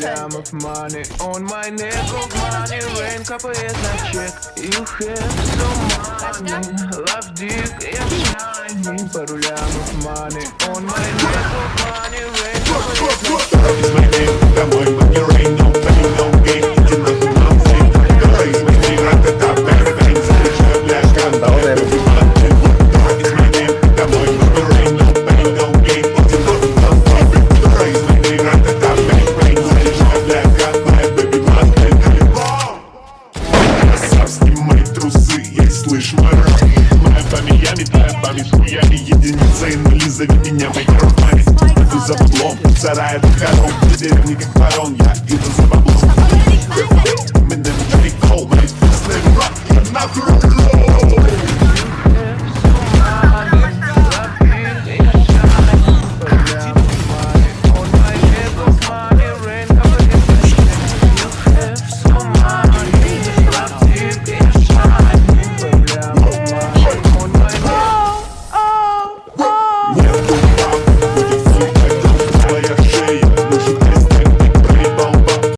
лямов money on my neck of money rain капает на чек. You have so money, love dick, я shiny. Пару лямов money on my neck of money rain капает на чек. It's my name, домой, money rain, no pain, no gain. Иди нахуй на фейк, raise my name, ра-та-та, бэк-бэнг, заряжаю, бля, скандал, baby, money. It's my name, домой, money rain, no pain, no gain. Иди нахуй на фейк, raise my name, ра-та-та, бэк-бэнг, заряжаю, бля, скандал, baby, money. Красавские мои трусы, ей слышь, мой рот. Моя память, твоя память, хуяли единицы и нули, зови меня моей руками. Иду за баблом, сарай до хором, в деревне как ворон, я иду за баблом. Меня прикол, мои вкусные рот, я нахуй.